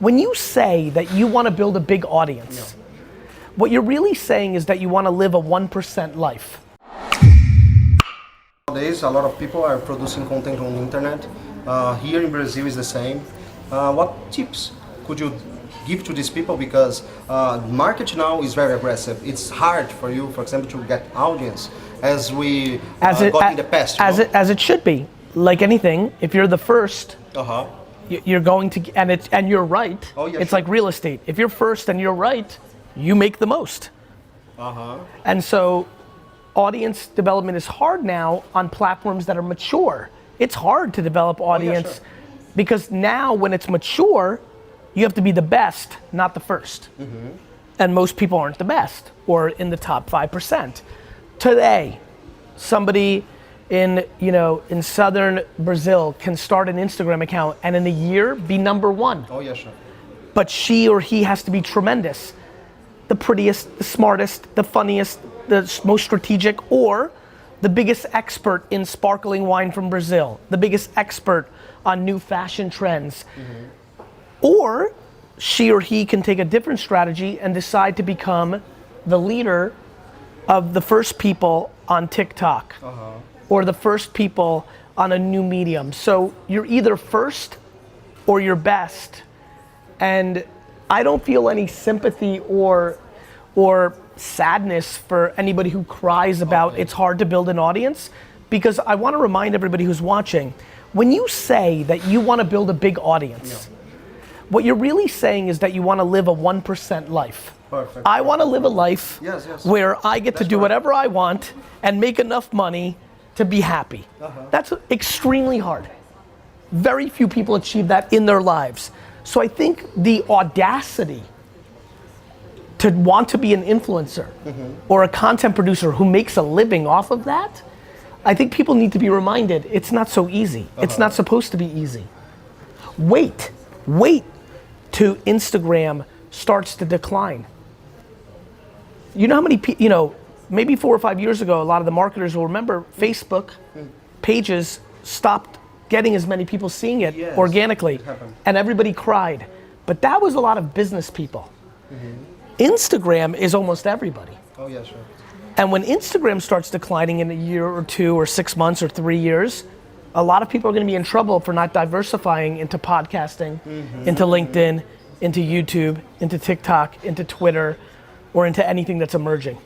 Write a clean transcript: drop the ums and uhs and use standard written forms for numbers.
When you say that you want to build a big audience, what you're really saying is that you want to live a 1% life. Nowadays, a lot of people are producing content on the internet. Here in Brazil is the same. What tips could you give to these people? Because market now is very aggressive. It's hard for you, for example, to get audience as we got in the past. As it should be. Like anything, if you're the first, you're going to, and you're right. Oh, yeah, it's sure. like real estate. If you're first and you're right, you make the most. And so audience development is hard now on platforms that are mature. It's hard to develop audience because now when it's mature, you have to be the best, not the first. And most people aren't the best or in the top 5%. Today, somebody in southern Brazil can start an Instagram account and in a year be #1. Oh yeah, sure. But she or he has to be tremendous. The prettiest, the smartest, the funniest, the most strategic, or the biggest expert in sparkling wine from Brazil, the biggest expert on new fashion trends. Or she or he can take a different strategy and decide to become the leader of the first people on TikTok or the first people on a new medium. So you're either first or you're best. And I don't feel any sympathy or sadness for anybody who cries about it's hard to build an audience, because I want to remind everybody who's watching, when you say that you want to build a big audience, what you're really saying is that you want to live a 1% life. Perfect. I want to live a life where I get to do whatever I want and make enough money to be happy. That's extremely hard. Very few people achieve that in their lives. So I think the audacity to want to be an influencer or a content producer who makes a living off of that, I think people need to be reminded it's not so easy. It's not supposed to be easy. Wait till Instagram starts to decline. You know how many people, maybe 4 or 5 years ago, a lot of the marketers will remember Facebook pages stopped getting as many people seeing it organically, and everybody cried. But that was a lot of business people. Instagram is almost everybody. Oh yeah, sure. And when Instagram starts declining in a year or 2 or 6 months or 3 years, a lot of people are going to be in trouble for not diversifying into podcasting, into LinkedIn, into YouTube, into TikTok, into Twitter, or into anything that's emerging.